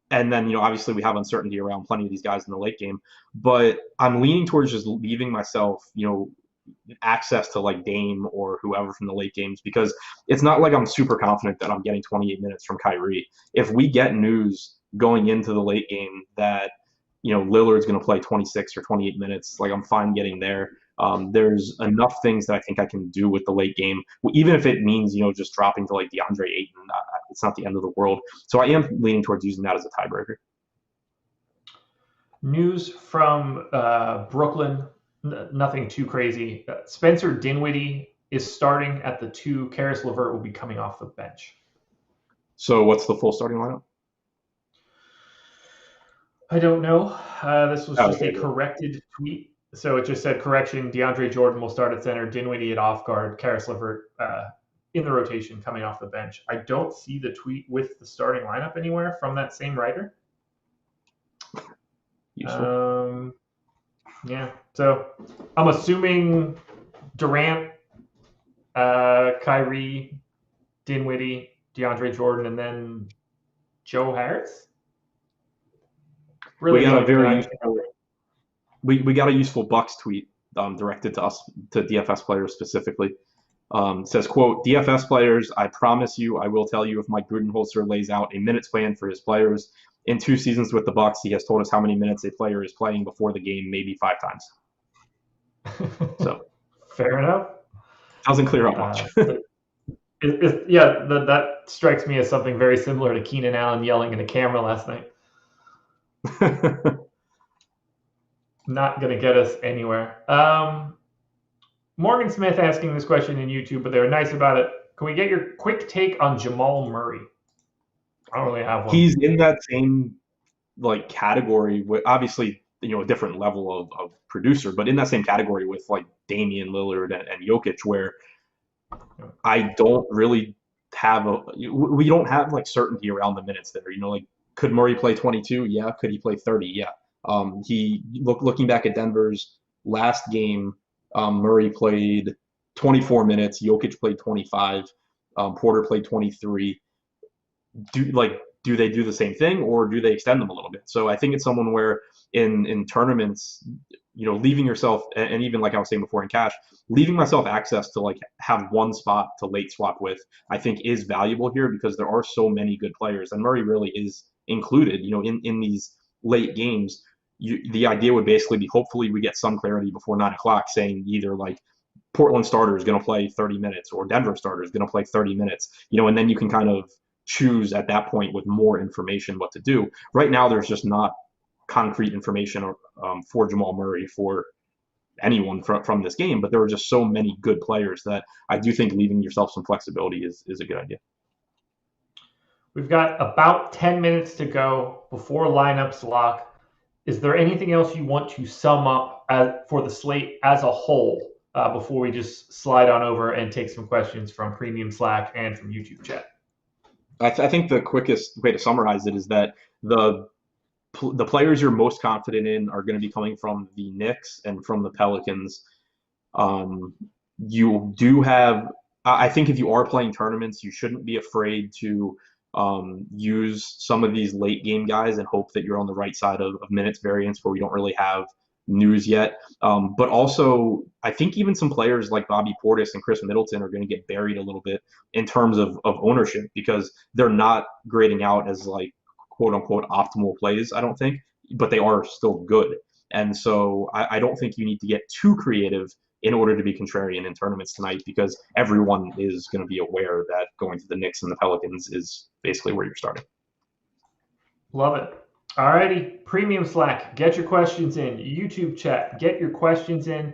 and then, obviously we have uncertainty around plenty of these guys in the late game, but I'm leaning towards just leaving myself, access to Dame or whoever from the late games, because it's not like I'm super confident that I'm getting 28 minutes from Kyrie. If we get news going into the late game that, Lillard's going to play 26 or 28 minutes, I'm fine getting there. There's enough things that I think I can do with the late game, even if it means, just dropping to DeAndre Ayton. It's not the end of the world. So I am leaning towards using that as a tiebreaker. News from Brooklyn, nothing too crazy. Spencer Dinwiddie is starting at the 2. Karis LeVert will be coming off the bench. So what's the full starting lineup? I don't know. This was just a corrected tweet. So it just said, correction, DeAndre Jordan will start at center, Dinwiddie at off guard, Karis LeVert in the rotation coming off the bench. I don't see the tweet with the starting lineup anywhere from that same writer. Useful. Yeah. So I'm assuming Durant, Kyrie, Dinwiddie, DeAndre Jordan, and then Joe Harris. Really, We the got a only thing that very I can think useful we got a useful Bucks tweet directed to us, to DFS players specifically. It says, quote, DFS players, I promise you, I will tell you if Mike Budenholzer lays out a minutes plan for his players. In 2 seasons with the Bucks, he has told us how many minutes a player is playing before the game, maybe 5 times. So fair enough. Doesn't clear up much. Yeah, that strikes me as something very similar to Keenan Allen yelling in a camera last night. Not going to get us anywhere. Morgan Smith asking this question in YouTube, but they were nice about it. Can we get your quick take on Jamal Murray? I don't really have one. He's in that same category with, obviously, a different level of producer, but in that same category with Damian Lillard and Jokic, where I don't really have we don't have certainty around the minutes there. Could Murray play 22? Yeah. Could he play 30? Yeah. Looking back at Denver's last game, Murray played 24 minutes. Jokic played 25. Porter played 23. Do they do the same thing, or do they extend them a little bit? So I think it's someone where in tournaments, leaving yourself, and even like I was saying before in cash, leaving myself access to have one spot to late swap with, I think is valuable here because there are so many good players, and Murray really is included. In these late games, the idea would basically be hopefully we get some clarity before 9 o'clock, saying either Portland starter is going to play 30 minutes or Denver starter is going to play 30 minutes, and then you can kind of choose at that point with more information what to do. Right now, there's just not concrete information for Jamal Murray for anyone from this game, but there are just so many good players that I do think leaving yourself some flexibility is a good idea. We've got about 10 minutes to go before lineups lock. Is there anything else you want to sum up for the slate as a whole before we just slide on over and take some questions from Premium Slack and from YouTube chat? I think the quickest way to summarize it is that the players you're most confident in are going to be coming from the Knicks and from the Pelicans. You do have, I think if you are playing tournaments, you shouldn't be afraid to use some of these late game guys and hope that you're on the right side of minutes variance where we don't really have news yet. But also, I think even some players like Bobby Portis and Chris Middleton are going to get buried a little bit in terms of ownership because they're not grading out as quote unquote optimal plays, I don't think, but they are still good. And so I don't think you need to get too creative in order to be contrarian in tournaments tonight because everyone is going to be aware that going to the Knicks and the Pelicans is basically where you're starting. Love it. Alrighty, Premium Slack, get your questions in. YouTube chat, get your questions in.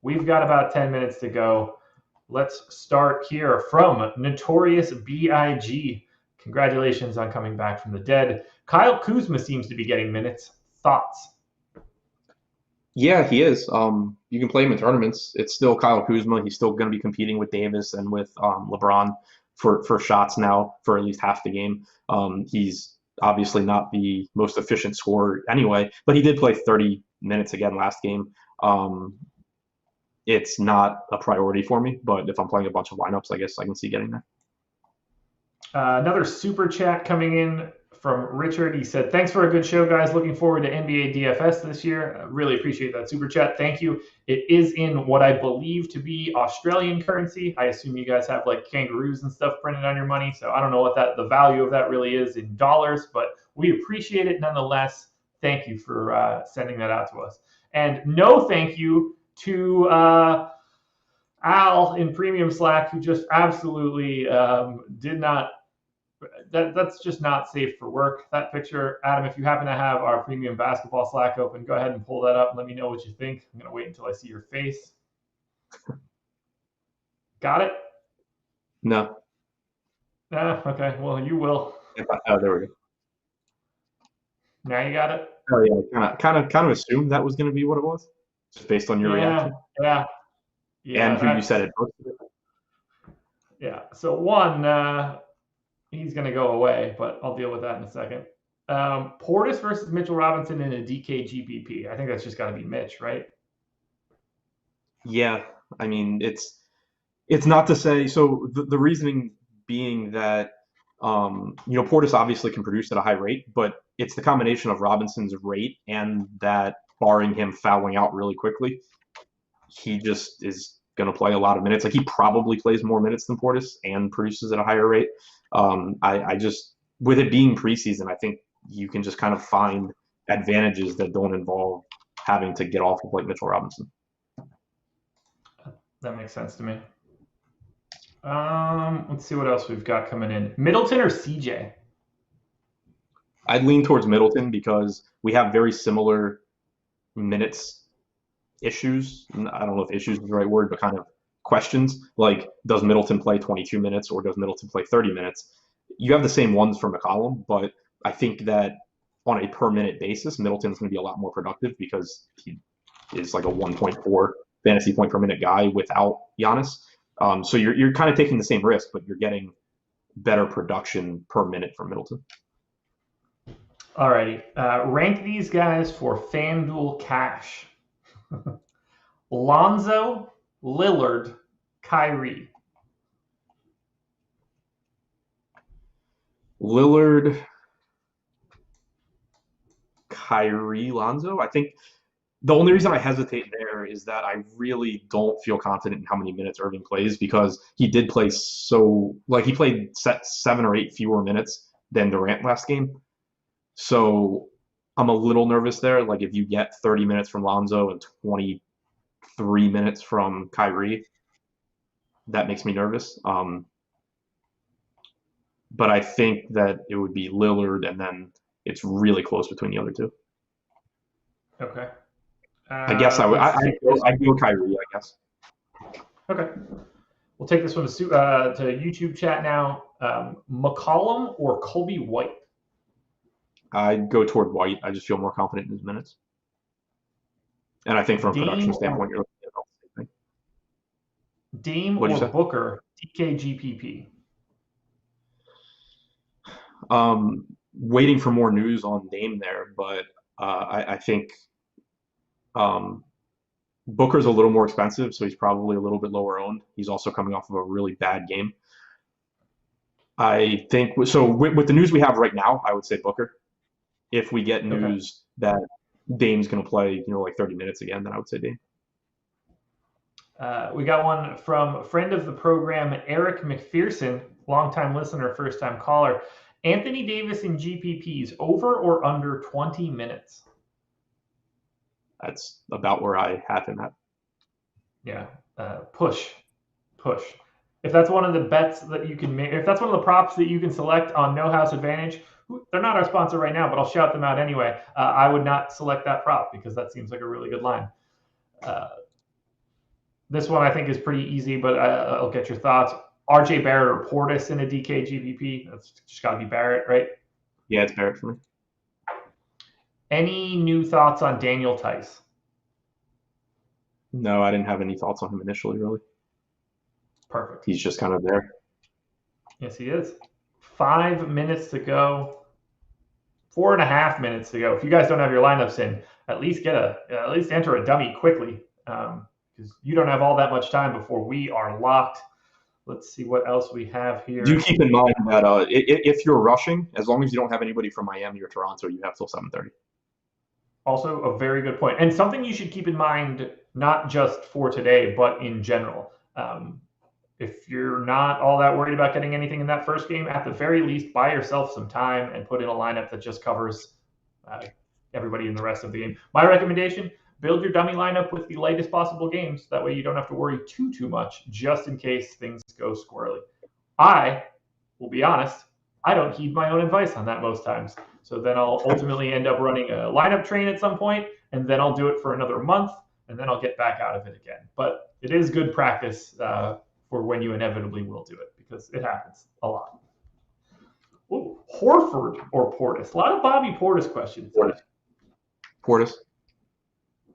We've got about 10 minutes to go. Let's start here from Notorious B.I.G. Congratulations on coming back from the dead. Kyle Kuzma seems to be getting minutes. Thoughts? Yeah, he is. You can play him in tournaments. It's still Kyle Kuzma. He's still going to be competing with Davis and with LeBron for shots now for at least half the game. He's obviously not the most efficient scorer anyway, but he did play 30 minutes again last game. It's not a priority for me, but if I'm playing a bunch of lineups, I guess I can see getting there. Another super chat coming in from Richard. He said, thanks for a good show, guys. Looking forward to NBA DFS this year. Really appreciate that super chat. Thank you. It is in what I believe to be Australian currency. I assume you guys have kangaroos and stuff printed on your money. So I don't know what the value of that really is in dollars, but we appreciate it nonetheless. Thank you for sending that out to us. And no thank you to Al in Premium Slack, who just absolutely did not. That's just not safe for work. That picture, Adam, if you happen to have our Premium Basketball Slack open, go ahead and pull that up and let me know what you think. I'm going to wait until I see your face. Got it? No. Okay. Well, you will. Oh, there we go. Now you got it? Oh, yeah. Kind of assumed that was going to be what it was, just based on your reaction. Yeah. And who you said it posted it. Yeah. So one, he's going to go away, but I'll deal with that in a second. Portis versus Mitchell Robinson in a DK GPP. I think that's just got to be Mitch, right? Yeah, I mean it's not to say. So the reasoning being that Portis obviously can produce at a high rate, but it's the combination of Robinson's rate and that barring him fouling out really quickly, he just is going to play a lot of minutes. Like he probably plays more minutes than Portis and produces at a higher rate. I just with it being preseason, I think you can just kind of find advantages that don't involve having to get off of like Mitchell Robinson. That makes sense to me. Let's see what else we've got coming in. Middleton or CJ? I'd lean towards Middleton because we have very similar minutes issues. I don't know if issues is the right word, but kind of questions. Like, does Middleton play 22 minutes or does Middleton play 30 minutes? You have the same ones for McCollum, but I think that on a per minute basis, Middleton's going to be a lot more productive because he is like a 1.4 fantasy point per minute guy without Giannis. So you're kind of taking the same risk, but you're getting better production per minute from Middleton. Alrighty. Rank these guys for FanDuel cash. Lonzo, Lillard, Kyrie. Lillard, Kyrie, Lonzo. I think the only reason I hesitate there is that I really don't feel confident in how many minutes Irving plays because he did play he played 7 or 8 fewer minutes than Durant last game. So I'm a little nervous there. Like if you get 30 minutes from Lonzo and 23 minutes from Kyrie, that makes me nervous. But I think that it would be Lillard, and then it's really close between the other two. Okay. I guess I'd go Kyrie, I guess. Okay. We'll take this one to YouTube chat now. McCollum or Colby White? I'd go toward White. I just feel more confident in his minutes. And I think from a production standpoint, you're looking at the same thing. Dame or Booker, DK GPP? Waiting for more news on Dame there, but I think Booker's a little more expensive, so he's probably a little bit lower owned. He's also coming off of a really bad game. I think so. With the news we have right now, I would say Booker. If we get news that Dame's going to play, like 30 minutes again, then I would say Dame. We got one from a friend of the program, Eric McPherson, longtime listener, first-time caller. Anthony Davis in GPPs, over or under 20 minutes? That's about where I have him at. Yeah, push. If that's one of the bets that you can make, if that's one of the props that you can select on No House Advantage, they're not our sponsor right now, but I'll shout them out anyway. I would not select that prop because that seems like a really good line. This one I think is pretty easy, but I'll get your thoughts. RJ Barrett or Portis in a DK GPP? That's just got to be Barrett, right? Yeah, it's Barrett for me. Any new thoughts on Daniel Tice? No, I didn't have any thoughts on him initially, really. Perfect. He's just kind of there. Yes, he is. 5 minutes to go. 4.5 minutes to go. If you guys don't have your lineups in, at least enter a dummy quickly, because you don't have all that much time before we are locked. Let's see what else we have here. Do keep in mind that if you're rushing, as long as you don't have anybody from Miami or Toronto, you have till 7:30. Also, a very good point. And something you should keep in mind, not just for today, but in general. If you're not all that worried about getting anything in that first game, at the very least, buy yourself some time and put in a lineup that just covers everybody in the rest of the game. My recommendation, build your dummy lineup with the lightest possible games. That way you don't have to worry too much, just in case things go squirrely. I will be honest, I don't heed my own advice on that most times. So then I'll ultimately end up running a lineup train at some point, and then I'll do it for another month, and then I'll get back out of it again. But it is good practice for when you inevitably will do it, because it happens a lot. Ooh, Horford or Portis? A lot of Bobby Portis questions. Portis.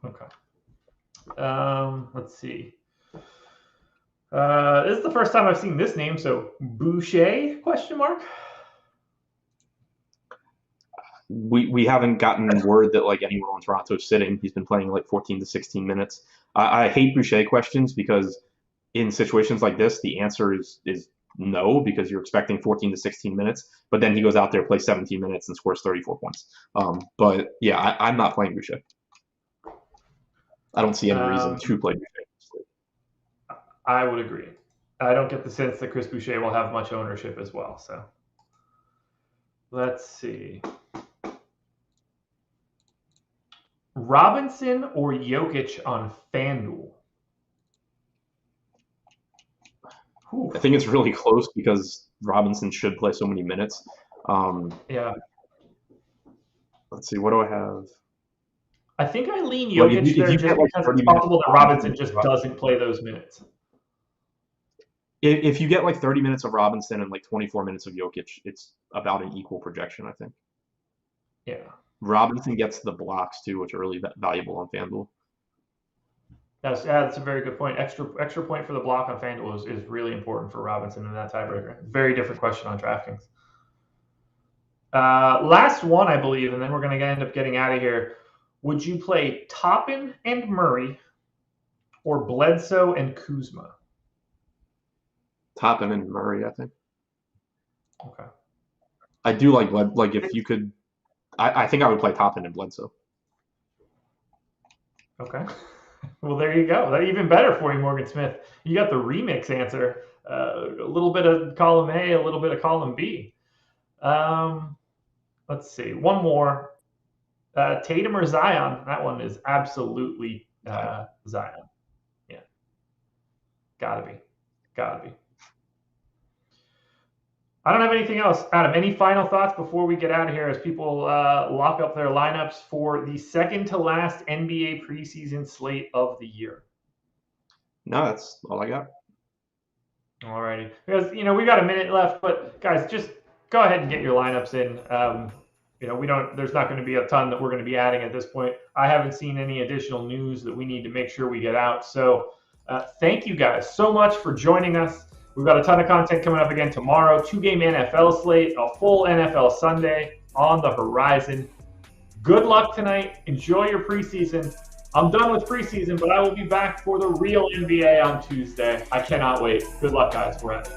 Okay. Let's see. This is the first time I've seen this name, so Boucher, question mark? we haven't gotten word that like anyone on Toronto is sitting. He's been playing like 14 to 16 minutes. I hate Boucher questions because in situations like this, the answer is no, because you're expecting 14 to 16 minutes, but then he goes out there, plays 17 minutes, and scores 34 points. But yeah, I'm not playing Boucher. I don't see any reason to play Boucher. I would agree. I don't get the sense that Chris Boucher will have much ownership as well. So let's see. Robinson or Jokic on FanDuel? I think it's really close because Robinson should play so many minutes. Yeah. Let's see. What do I have? I think I lean Jokic there just because it's possible that Robinson just doesn't play those minutes. If you get like 30 minutes of Robinson and like 24 minutes of Jokic, it's about an equal projection, I think. Yeah. Robinson gets the blocks too, which are really valuable on FanDuel. That's a very good point. Extra point for the block on FanDuel is really important for Robinson in that tiebreaker. Very different question on DraftKings. Last one, I believe, and then we're going to end up getting out of here. Would you play Toppin and Murray or Bledsoe and Kuzma? Toppin and Murray, I think. Okay. I do like if you could. I think I would play Toppin and Bledsoe. Okay. Well, there you go. That's even better for you, Morgan Smith. You got the remix answer. A little bit of column A, a little bit of column B. Let's see. One more. Tatum or Zion? That one is absolutely Zion. Yeah. Gotta be. I don't have anything else. Adam, any final thoughts before we get out of here as people lock up their lineups for the second to last NBA preseason slate of the year? No, that's all I got. All righty. Because, we got a minute left, but guys, just go ahead and get your lineups in. There's not going to be a ton that we're going to be adding at this point. I haven't seen any additional news that we need to make sure we get out. So thank you guys so much for joining us. We've got a ton of content coming up again tomorrow. 2-game NFL slate, a full NFL Sunday on the horizon. Good luck tonight. Enjoy your preseason. I'm done with preseason, but I will be back for the real NBA on Tuesday. I cannot wait. Good luck, guys. We're out.